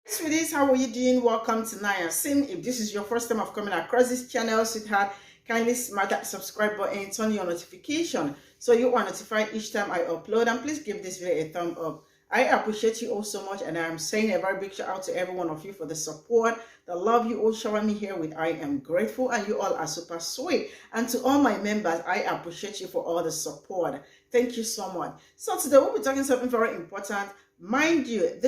Sweeties, how are you doing? Welcome to Naya Sim. If this is your first time of coming across this channel, sweetheart, kindly smash that subscribe button and turn your notification so you are notified each time I upload. And please give this video a thumb up. I appreciate you all so much, and I'm saying a very big shout out to every one of you for the support, the love you all showing me here with. I am grateful, and you all are super sweet. And to all my members, I appreciate you for all the support. Thank you so much. So today we'll be talking something very important. Mind you,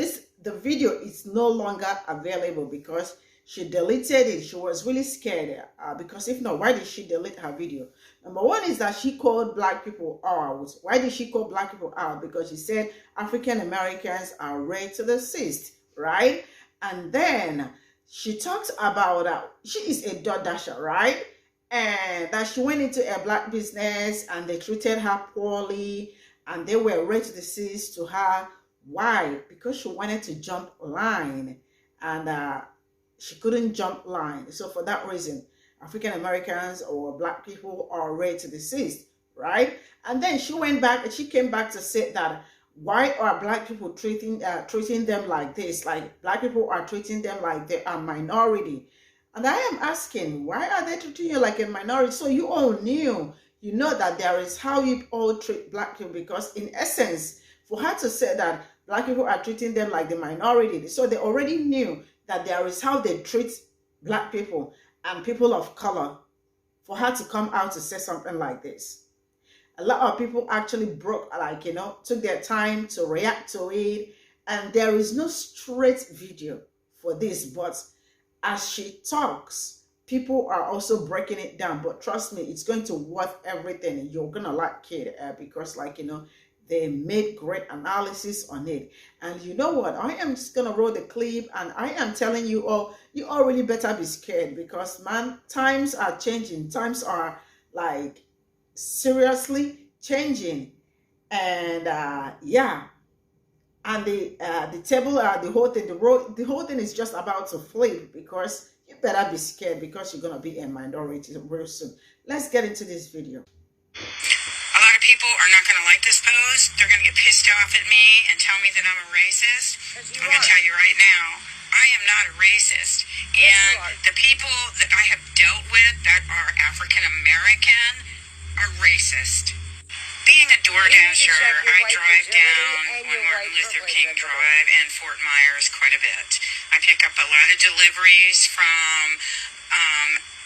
the video is no longer available because she deleted it. She was really scared because if not, why did she delete her video? Number one is that she called black people out. Why did she call black people out? Because she said African Americans are racist, right? And then she talked about she is a DoorDasher, right? And that she went into a black business and they treated her poorly and they were racist to her. Why? Because she wanted to jump line and she couldn't jump line. So for that reason, African Americans or black people are racist, right? And then she came back to say that why are black people treating them like this? Like black people are treating them like they are minority. And I am asking, why are they treating you like a minority? So you all knew, you know that there is how you all treat black people, because in essence, for her to say that black people are treating them like the minority, so they already knew that there is how they treat black people and people of color. For her to come out to say something like this, a lot of people actually took their time to react to it, and there is no straight video for this, but as she talks, people are also breaking it down. But trust me, it's going to worth everything. You're gonna like it because they made great analysis on it. And you know what? I am just gonna roll the clip, and I am telling you all really better be scared, because man, times are changing. Times are like seriously changing, and yeah. And the table, the whole thing is just about to flip, because you better be scared, because you're gonna be a minority real soon. Let's get into this video. A lot of people are not going to like this post. They're going to get pissed off at me and tell me that I'm a racist. I'm going to tell you right now, I am not a racist. And the people that I have dealt with that are African American are racist. Being a DoorDasher, I drive down on Martin Luther King Drive and Fort Myers quite a bit. I pick up a lot of deliveries from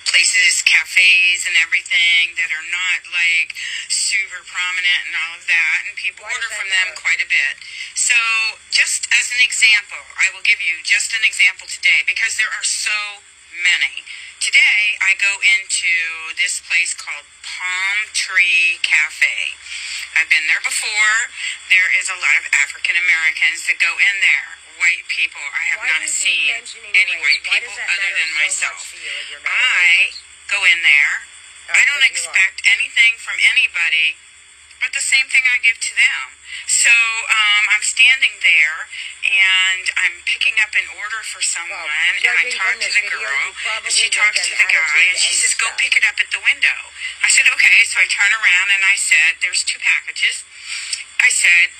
places, cafes and everything that are not like super prominent and all of that, and people order from them quite a bit. So just as an example, I will give you just an example today, because there are so many. Today I go into this place called Palm Tree Cafe. I've been there before. There is a lot of African Americans that go in there. White people, I have not seen any white people other than myself. I go in there. I don't expect anything from anybody but the same thing I give to them. So I'm standing there and I'm picking up an order for someone, and I talk to the girl, and she talks to the guy, and she says, go pick it up at the window. I said, okay. So I turn around and I said, there's 2 packages. I said,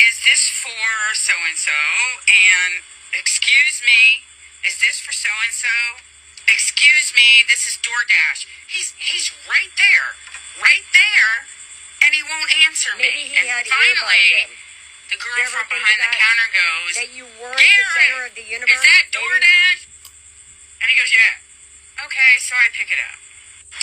is this for so-and-so? And excuse me, is this for so-and-so? Excuse me, this is DoorDash. He's right there, and he won't answer me. And finally, the girl from behind the counter goes, Garrett, is that DoorDash? And he goes, yeah. Okay, so I pick it up.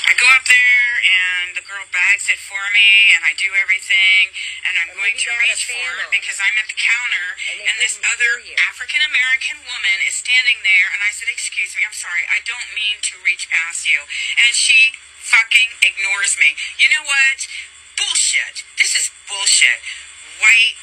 I go up there, and the girl bags it for me, and I do everything, and I'm going to reach for it because I'm at the counter, and this other African-American woman is standing there, and I said, excuse me, I'm sorry, I don't mean to reach past you. And she fucking ignores me. You know what? Bullshit. This is bullshit. White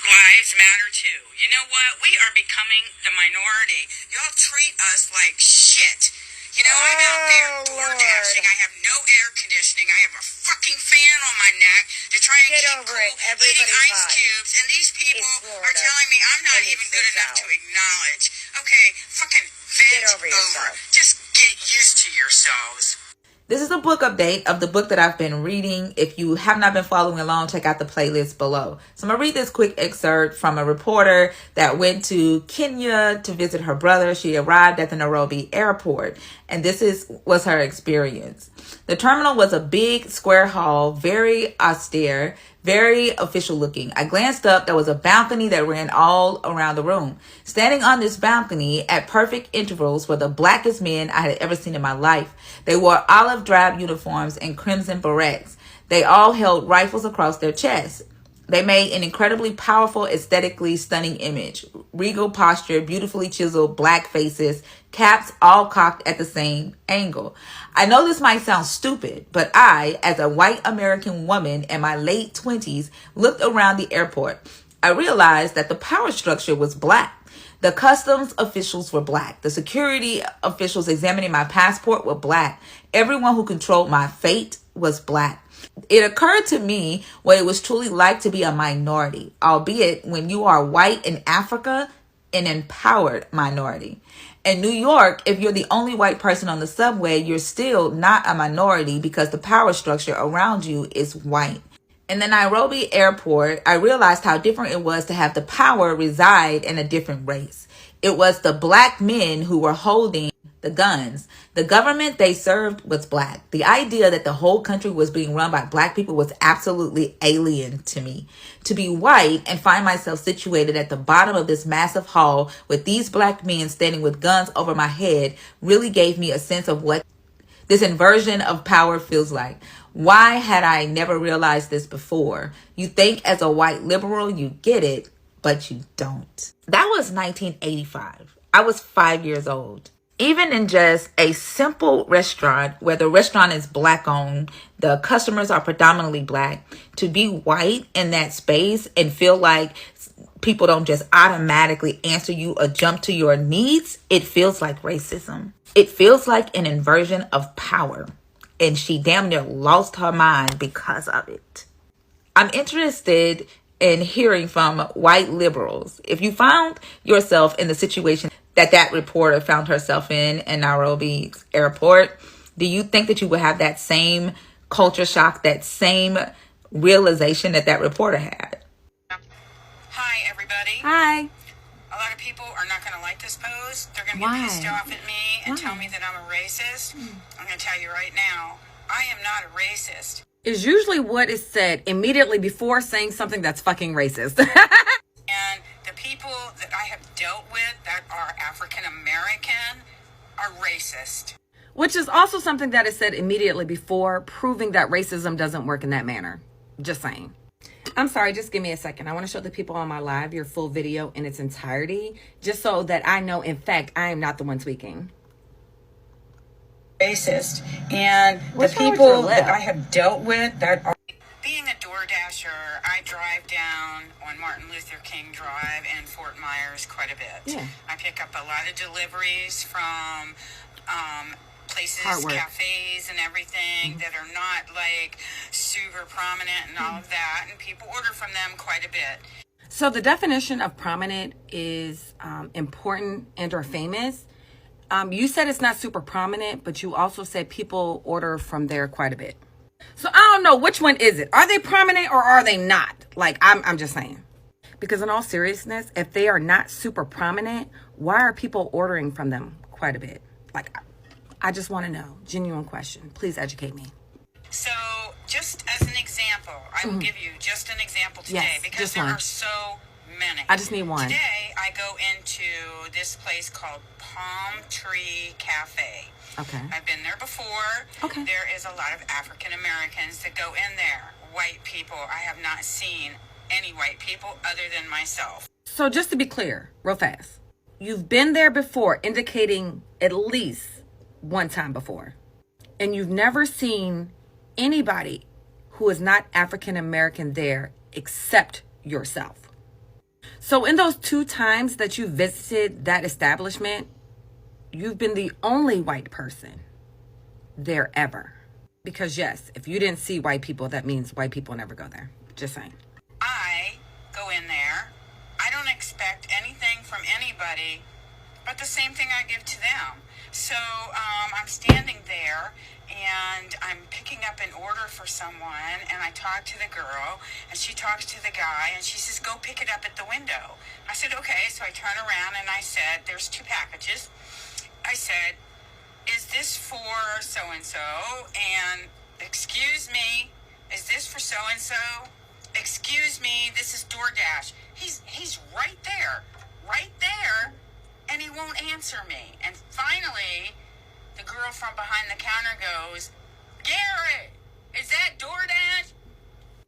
lives matter too. You know what? We are becoming the minority. Y'all treat us like shit. You know, I'm out there DoorDashing. I have no air conditioning. I have a fucking fan on my neck to try and keep cool, eating ice cubes. And these people are telling me I'm not even good enough to acknowledge. Okay, fucking vent over. Just get used to yourselves. This is a book update of the book that I've been reading. If you have not been following along, check out the playlist below. So I'm going to read this quick excerpt from a reporter that went to Kenya to visit her brother. She arrived at the Nairobi airport, and was her experience. The terminal was a big square hall, very austere, very official looking. I glanced up. There was a balcony that ran all around the room. Standing on this balcony at perfect intervals were the blackest men I had ever seen in my life. They wore olive drab uniforms and crimson berets. They all held rifles across their chests. They made an incredibly powerful, aesthetically stunning image. Regal posture, beautifully chiseled black faces, caps all cocked at the same angle. I know this might sound stupid, but I, as a white American woman in my late 20s, looked around the airport. I realized that the power structure was black. The customs officials were black. The security officials examining my passport were black. Everyone who controlled my fate was black. It occurred to me what it was truly like to be a minority, albeit when you are white in Africa, an empowered minority. In New York, if you're the only white person on the subway, you're still not a minority because the power structure around you is white. In the Nairobi airport, I realized how different it was to have the power reside in a different race. It was the black men who were holding the guns. The government they served was black. The idea that the whole country was being run by black people was absolutely alien to me. To be white and find myself situated at the bottom of this massive hall with these black men standing with guns over my head really gave me a sense of what this inversion of power feels like. Why had I never realized this before? You think as a white liberal you get it, but you don't. That was 1985. I was 5 years old. Even in just a simple restaurant where the restaurant is black owned, the customers are predominantly black, to be white in that space and feel like people don't just automatically answer you or jump to your needs, it feels like racism. It feels like an inversion of power. And she damn near lost her mind because of it. I'm interested in hearing from white liberals. If you found yourself in the situation that reporter found herself in Nairobi airport, do you think that you would have that same culture shock, that same realization that reporter had? Hi, everybody. Hi. A lot of people are not going to like this pose. They're going to get pissed off at me and tell me that I'm a racist. I'm going to tell you right now, I am not a racist. Is usually what is said immediately before saying something that's fucking racist. And the people that I have dealt with that are African American are racist. Which is also something that is said immediately before, proving that racism doesn't work in that manner. Just saying. I'm sorry, just give me a second. I want to show the people on my live your full video in its entirety, just so that I know, in fact, I am not the one tweaking. Racist. And the people that I have dealt with that are... Being a door dasher, I drive down on Martin Luther King Drive in Fort Myers quite a bit. Yeah. I pick up a lot of deliveries from places, cafes and everything that are not like super prominent and all of that, and people order from them quite a bit. So the definition of prominent is important and or famous. You said it's not super prominent, but you also said people order from there quite a bit. So I don't know, which one is it? Are they prominent or are they not? Like, I'm just saying. Because in all seriousness, if they are not super prominent, why are people ordering from them quite a bit? Like, I just want to know. Genuine question. Please educate me. So, just as an example, I will give you just an example today, because there are so many. I just need one. Today, I go into this place called Palm Tree Cafe. Okay. I've been there before. Okay. There is a lot of African Americans that go in there. White people. I have not seen any white people other than myself. So just to be clear, real fast. You've been there before, indicating at least one time before. And you've never seen anybody who is not African American there except yourself. So in those 2 times that you visited that establishment, you've been the only white person there ever. Because yes, if you didn't see white people, that means white people never go there. Just saying. I go in there. I don't expect anything from anybody but the same thing I give to them. So I'm standing there and I'm picking up an order for someone, and I talk to the girl and she talks to the guy and she says, go pick it up at the window. I said, okay. So I turn around and I said, there's 2 packages. I said, is this for so-and-so? And excuse me, is this for so-and-so? Excuse me, this is DoorDash. He's right there, and he won't answer me. And finally, the girl from behind the counter goes, Gary, is that DoorDash?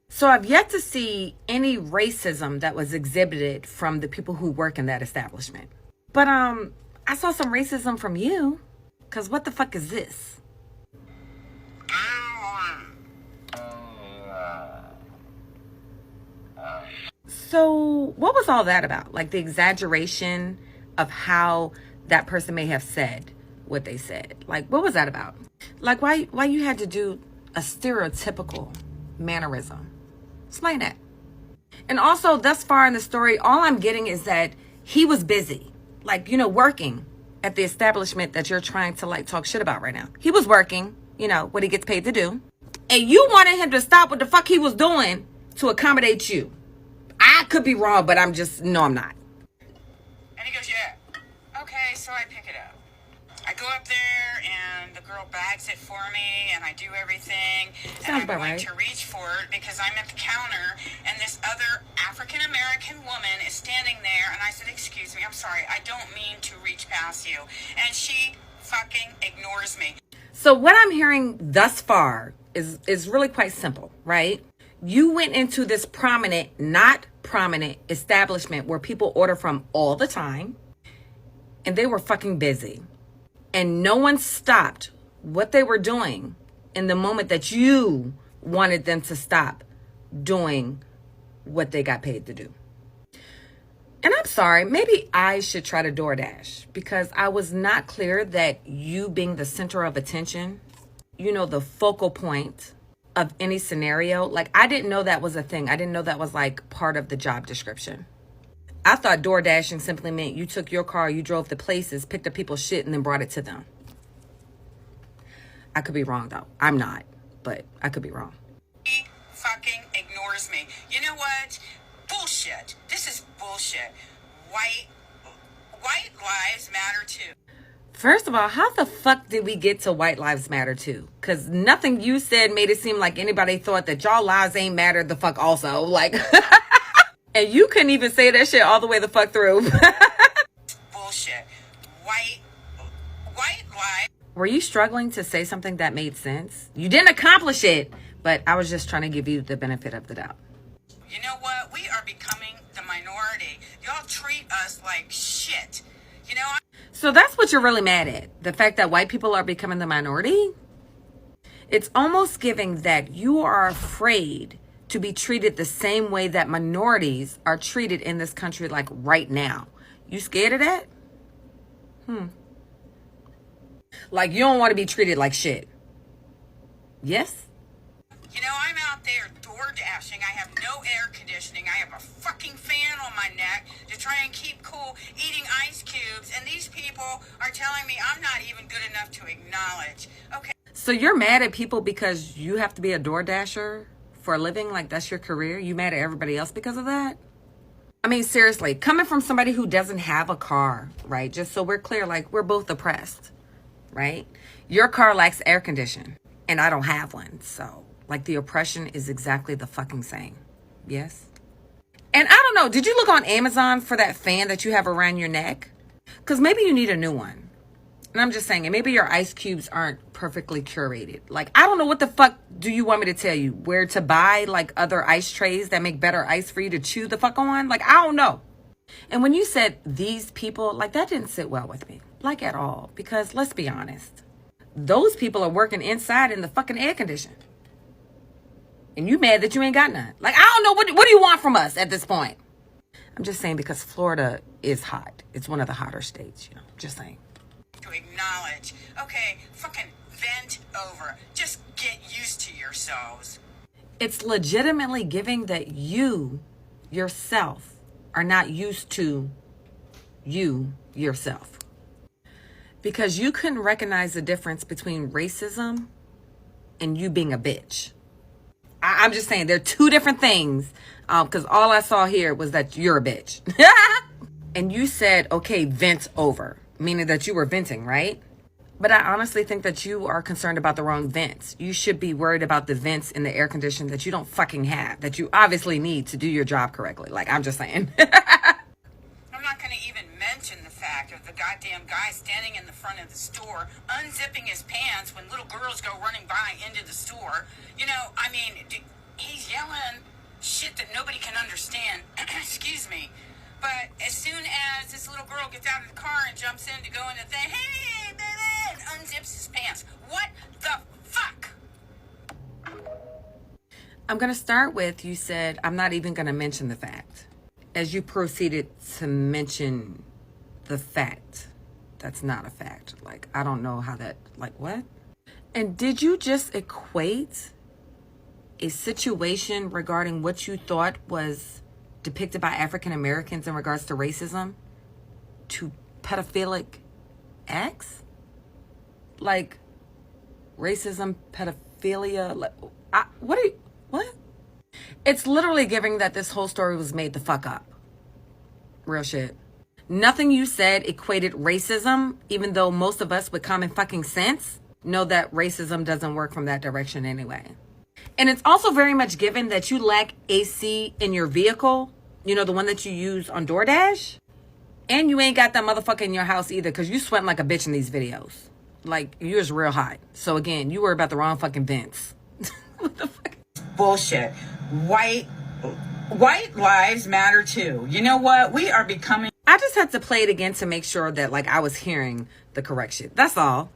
So I've yet to see any racism that was exhibited from the people who work in that establishment. But I saw some racism from you. Cause what the fuck is this? So what was all that about? Like the exaggeration of how that person may have said what they said. Like what was that about? Like why you had to do a stereotypical mannerism? Explain that. And also thus far in the story, all I'm getting is that he was busy. Like, working at the establishment that you're trying to like talk shit about right now. He was working, what he gets paid to do. And you wanted him to stop what the fuck he was doing to accommodate you. I could be wrong, but I'm not. And he goes, yeah. Okay, so I pick it up. I go up there and the girl bags it for me and I do everything. Sounds and I'm going to reach for it because I'm at the counter and this other African-American woman is standing there and I said, excuse me, I'm sorry, I don't mean to reach past you. And she fucking ignores me. So what I'm hearing thus far is really quite simple, right? You went into this prominent, not prominent establishment where people order from all the time and they were fucking busy. And no one stopped what they were doing in the moment that you wanted them to stop doing what they got paid to do. And I'm sorry, maybe I should try to DoorDash because I was not clear that you being the center of attention, the focal point of any scenario. Like I didn't know that was a thing. I didn't know that was like part of the job description. I thought door dashing simply meant you took your car, you drove to places, picked up people's shit, and then brought it to them. I could be wrong, though. I'm not, but I could be wrong. He fucking ignores me. You know what? Bullshit. This is bullshit. White lives matter too. First of all, how the fuck did we get to white lives matter too? Because nothing you said made it seem like anybody thought that y'all lives ain't matter the fuck also. Like... And you couldn't even say that shit all the way the fuck through. Bullshit. White lie. Were you struggling to say something that made sense? You didn't accomplish it, but I was just trying to give you the benefit of the doubt. You know what? We are becoming the minority. Y'all treat us like shit. So that's what you're really mad at? The fact that white people are becoming the minority? It's almost giving that you are afraid to be treated the same way that minorities are treated in this country, like right now. You scared of that? Like you don't want to be treated like shit. Yes? I'm out there door dashing. I have no air conditioning. I have a fucking fan on my neck to try and keep cool, eating ice cubes. And these people are telling me I'm not even good enough to acknowledge. Okay. So you're mad at people because you have to be a door dasher for a living? Like that's your career? You mad at everybody else because of that? I mean, seriously, coming from somebody who doesn't have a car, right? Just so we're clear, like we're both oppressed, right? Your car lacks air conditioning and I don't have one. So like the oppression is exactly the fucking same. Yes? And I don't know, did you look on Amazon for that fan that you have around your neck? Because maybe you need a new one. And I'm just saying, and maybe your ice cubes aren't perfectly curated. Like, I don't know what the fuck do you want me to tell you? Where to buy, like, other ice trays that make better ice for you to chew the fuck on? Like, I don't know. And when you said these people, like, that didn't sit well with me. Like, at all. Because, let's be honest. Those people are working inside in the fucking air conditioning. And you mad that you ain't got none. Like, I don't know, what do you want from us at this point? I'm just saying because Florida is hot. It's one of the hotter states, just saying. To acknowledge. Okay, fucking vent over. Just get used to yourselves. It's legitimately giving that you yourself are not used to you yourself. because you couldn't recognize the difference between racism and you being a bitch. I'm just saying they're two different things, because all I saw here was that you're a bitch. And you said, okay, vent over, meaning that you were venting, right? But I honestly think that you are concerned about the wrong vents. You should be worried about the vents in the air conditioner that you don't fucking have, that you obviously need to do your job correctly. Like, I'm just saying. I'm not going to even mention the fact of the goddamn guy standing in the front of the store, unzipping his pants when little girls go running by into the store. You know, I mean, he's yelling shit that nobody can understand. Excuse me. But as soon as this little girl gets out of the car and jumps in to go in the thing, hey, baby, and unzips his pants. What the fuck? I'm going to start with, you said, I'm not even going to mention the fact. As you proceeded to mention the fact, that's not a fact. Like, I don't know how that, like, what? And did you just equate a situation regarding what you thought was depicted by African Americans in regards to racism to pedophilic acts? Like, racism, pedophilia, like, what? It's literally giving that this whole story was made the fuck up. Real shit. Nothing you said equated racism, even though most of us with common fucking sense know that racism doesn't work from that direction anyway. And it's also very much given that you lack AC in your vehicle, you know, the one that you use on DoorDash. And you ain't got that motherfucker in your house either, because you sweating like a bitch in these videos. Like, you're just real hot. So again, you worry about the wrong fucking vents. What the fuck? Bullshit. White lives matter too. You know what? We are becoming... I just had to play it again to make sure that, like, I was hearing the correct shit. That's all.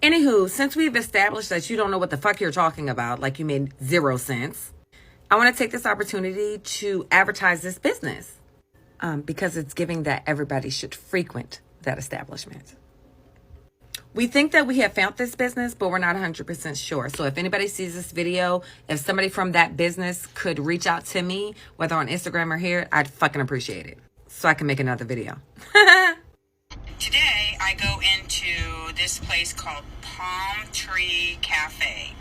Anywho, since we've established that you don't know what the fuck you're talking about, like you made zero sense, I want to take this opportunity to advertise this business, because it's giving that everybody should frequent that establishment. We think that we have found this business, but we're not 100% sure. So if anybody sees this video, if somebody from that business could reach out to me, whether on Instagram or here, I'd fucking appreciate it, so I can make another video. Today, I go into this place called Palm Tree Cafe.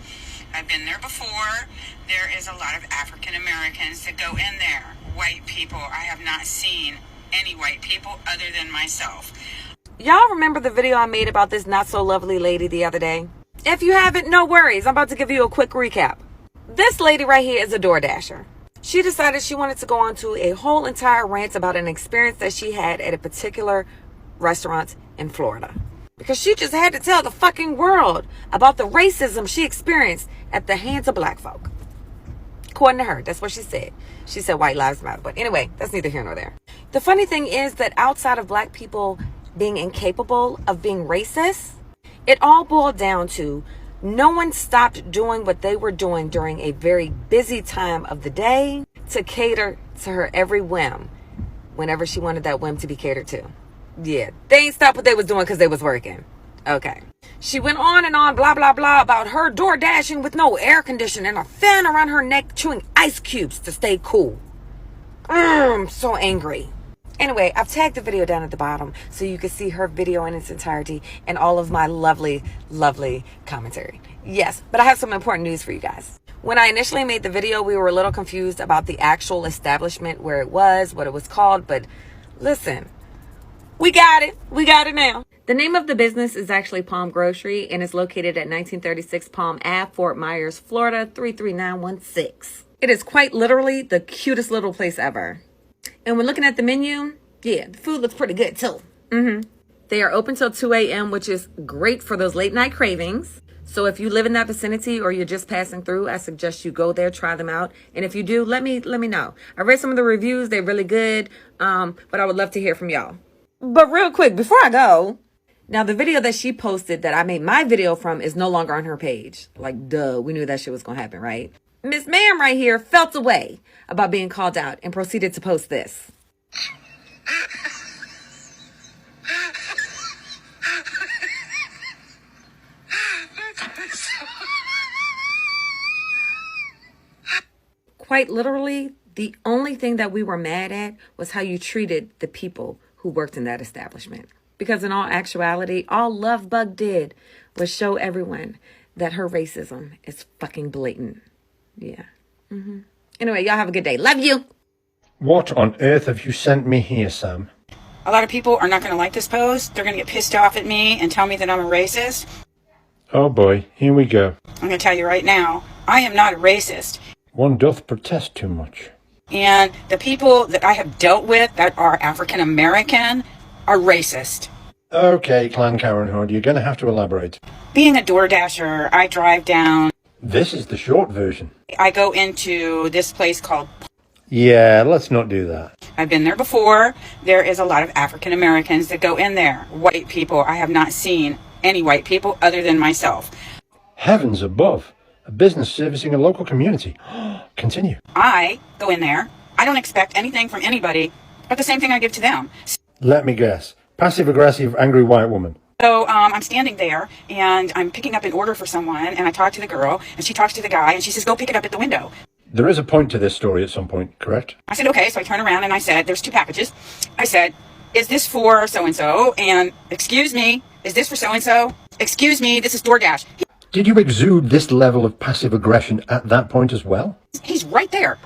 I've been there before. There is a lot of African Americans that go in there. White people. I have not seen any white people other than myself. Y'all remember the video I made about this not so lovely lady the other day? If you haven't, no worries. I'm about to give you a quick recap. This lady right here is a DoorDasher. She decided she wanted to go on to a whole entire rant about an experience that she had at a particular restaurant in Florida. Because she just had to tell the fucking world about the racism she experienced at the hands of black folk. According to her, that's what she said. She said white lives matter. But anyway, that's neither here nor there. The funny thing is that outside of black people being incapable of being racist, it all boiled down to no one stopped doing what they were doing during a very busy time of the day to cater to her every whim whenever she wanted that whim to be catered to. Yeah, they ain't stopped what they was doing because they was working. Okay. She went on and on, blah, blah, blah, about her door dashing with no air conditioning and a fan around her neck, chewing ice cubes to stay cool. I'm so angry. Anyway, I've tagged the video down at the bottom so you can see her video in its entirety and all of my lovely, lovely commentary. Yes, but I have some important news for you guys. When I initially made the video, we were a little confused about the actual establishment, where it was, what it was called, but listen, we got it. We got it now. The name of the business is actually Palm Grocery and is located at 1936 Palm Ave, Fort Myers, Florida, 33916. It is quite literally the cutest little place ever. And when looking at the menu, yeah, the food looks pretty good too. They are open till 2 a.m., which is great for those late night cravings. So if you live in that vicinity or you're just passing through, I suggest you go there, try them out. And if you do, let me know. I read some of the reviews. They're really good. But I would love to hear from y'all. But real quick, before I go, now the video that she posted that I made my video from is no longer on her page. Like, duh, we knew that shit was going to happen, right? Miss Ma'am right here felt a way about being called out and proceeded to post this. Quite literally, the only thing that we were mad at was how you treated the people who worked in that establishment. Because in all actuality, all Love Bug did was show everyone that her racism is fucking blatant. Yeah. Anyway, y'all have a good day. Love you. What on earth have you sent me here, Sam? A lot of people are not going to like this post. They're going to get pissed off at me and tell me that I'm a racist. Oh boy, here we go. I'm going to tell you right now, I am not a racist. One doth protest too much. And the people that I have dealt with that are African American are racist. Okay, Clan Karen Hood, you're going to have to elaborate. Being a DoorDasher, I drive down. This is the short version. I go into this place called... Yeah, let's not do that. I've been there before. There is a lot of African Americans that go in there. White people, I have not seen any white people other than myself. Heavens above. A business servicing a local community. Continue. I go in there. I don't expect anything from anybody, but the same thing I give to them. Let me guess. Passive-aggressive, angry white woman. So I'm standing there, and I'm picking up an order for someone, and I talk to the girl, and she talks to the guy, and she says, go pick it up at the window. There is a point to this story at some point, correct? I said, okay. So I turn around, and I said, there's 2 packages. I said, is this for so-and-so? And, excuse me, is this for so-and-so? Excuse me, this is DoorDash. Did you exude this level of passive aggression at that point as well? He's right there,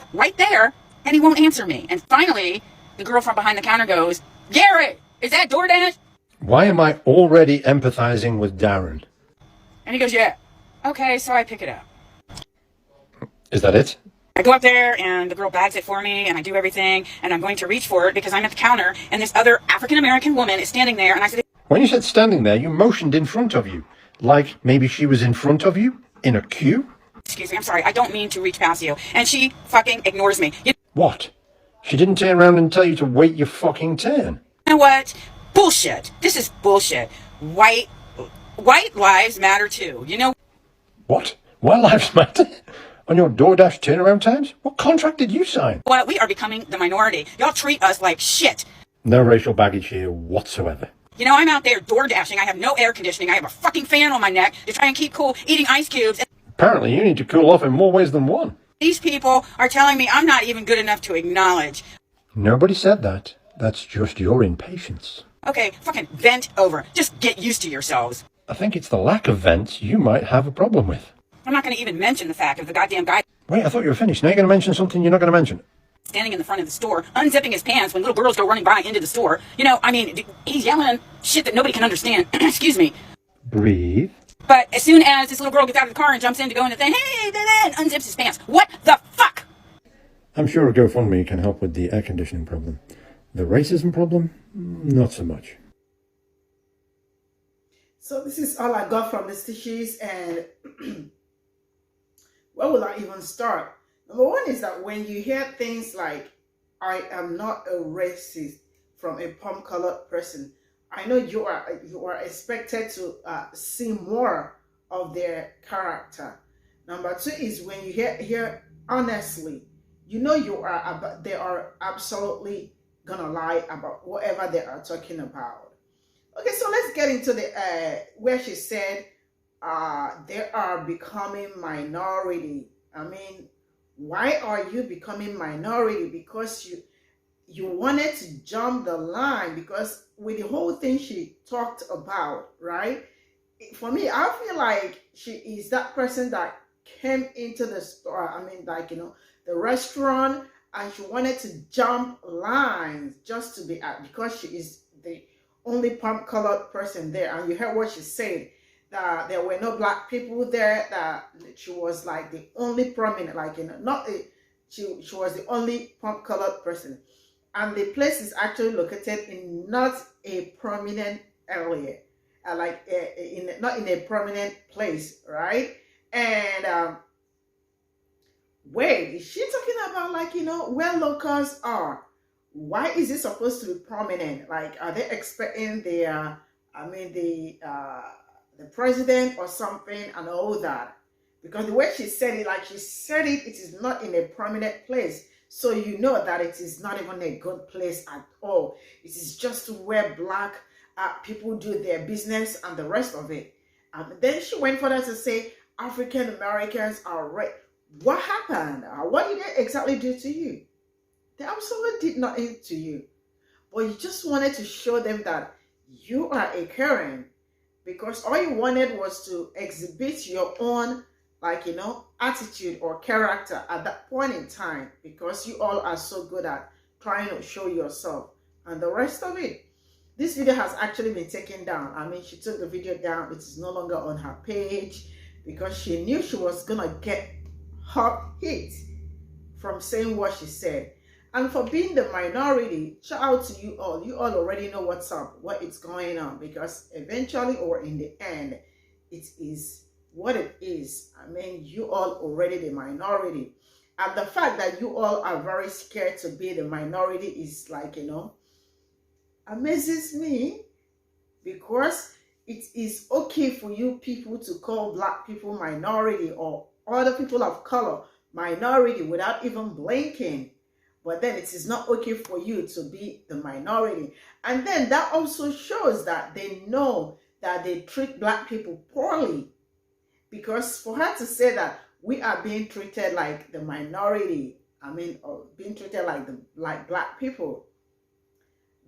and he won't answer me. And finally, the girl from behind the counter goes, Garrett, is that DoorDash? Why am I already empathizing with Darren? And he goes, yeah. Okay, so I pick it up. Is that it? I go up there, and the girl bags it for me, and I do everything, and I'm going to reach for it because I'm at the counter, and this other African-American woman is standing there, and I said... When you said standing there, you motioned in front of you. Like maybe she was in front of you? In a queue? Excuse me, I'm sorry, I don't mean to reach past you. And she fucking ignores me. You What? She didn't turn around and tell you to wait your fucking turn? know what? Bullshit. This is bullshit. White lives matter too. You know... What? Why lives matter? On your DoorDash turnaround times? What contract did you sign? what? We are becoming the minority. Y'all treat us like shit. No racial baggage here whatsoever. You know, I'm out there door dashing. I have no air conditioning. I have a fucking fan on my neck to try and keep cool, eating ice cubes. And Apparently you need to cool off in more ways than one. these people are telling me I'm not even good enough to acknowledge. Nobody said that. That's just your impatience. Okay, fucking vent over. Just get used to yourselves. I think it's the lack of vents you might have a problem with. I'm not going to even mention the fact of the goddamn guy Wait, I thought you were finished. Now you're going to mention something you're not going to mention. standing in the front of the store, unzipping his pants when little girls go running by into the store. You know, I mean, he's yelling shit that nobody can understand. Excuse me. Breathe. But as soon as this little girl gets out of the car and jumps in to go in the thing, hey, and unzips his pants. What the fuck? I'm sure a GoFundMe can help with the air conditioning problem. The racism problem? Not so much. So this is all I got from the stitches, and where will I even start? Number one is that when you hear things like, I am not a racist from a palm-colored person, I know you are expected to see more of their character. Number two is when you hear honestly, you know they are absolutely gonna lie about whatever they are talking about. Okay, so let's get into the where she said they are becoming minority. I mean, why are you becoming minority? Because you wanted to jump the line, because with the whole thing she talked about, right? For me, I feel like she is that person that came into the store, I mean, like, you know, the restaurant, and she wanted to jump lines just to be at, because she is the only palm-colored person there. And you heard what she said, that there were no black people there, that she was like the only prominent, like, you know, she was the only palm-colored person. And the place is actually located in not a prominent area, not in a prominent place, right? And wait, is she talking about, like, you know, where locals are? Why is it supposed to be prominent? Like, are they expecting the president or something and all that? Because the way she said it, like she said it is not in a prominent place. So you know that it is not even a good place at all. It is just where black people do their business and the rest of it. Then she went further to say African Americans are right. What happened? What did they exactly do to you? They absolutely did nothing to you. but you just wanted to show them that you are a Karen, because all you wanted was to exhibit your own, like, attitude or character at that point in time, because you all are so good at trying to show yourself and the rest of it. This video has actually been taken down. I mean, she took the video down. It is no longer on her page because she knew she was gonna get hot hit from saying what she said. And for being the minority, shout out to you all. You all already know what's up, what is going on, because eventually or in the end, it is what it is. I mean, you all already the minority. And the fact that you all are very scared to be the minority is like, amazes me, because it is okay for you people to call Black people minority or other people of color minority without even blinking. But then it is not okay for you to be the minority. And then that also shows that they know that they treat Black people poorly. Because for her to say that we are being treated like the minority, I mean, or being treated like Black people,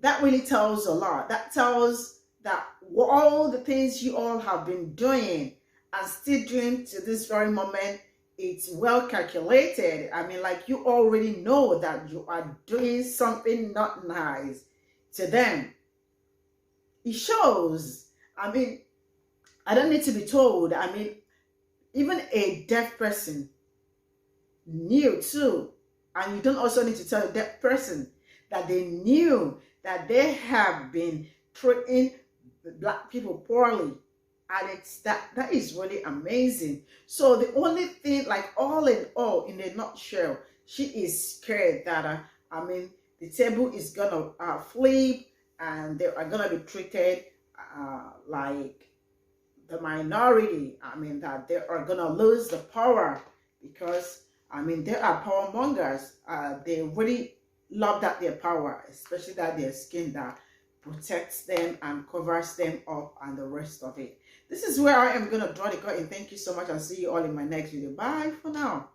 that really tells a lot. That tells that all the things you all have been doing and still doing to this very moment, it's well calculated. I mean, like, you already know that you are doing something not nice to them. It shows. I mean, I don't need to be told. I mean, even a deaf person knew too. And you don't also need to tell a deaf person that they knew that they have been treating Black people poorly. And it's that is really amazing. So the only thing, like, all in all, in a nutshell, she is scared that I mean, the table is gonna flip and they are gonna be treated like the minority. I mean, that they are gonna lose the power, because I mean, they are power mongers. They really love that their power, especially that their skin that protects them and covers them up and the rest of it. This is where I am going to draw the curtain. Thank you so much. I'll see you all in my next video. Bye for now.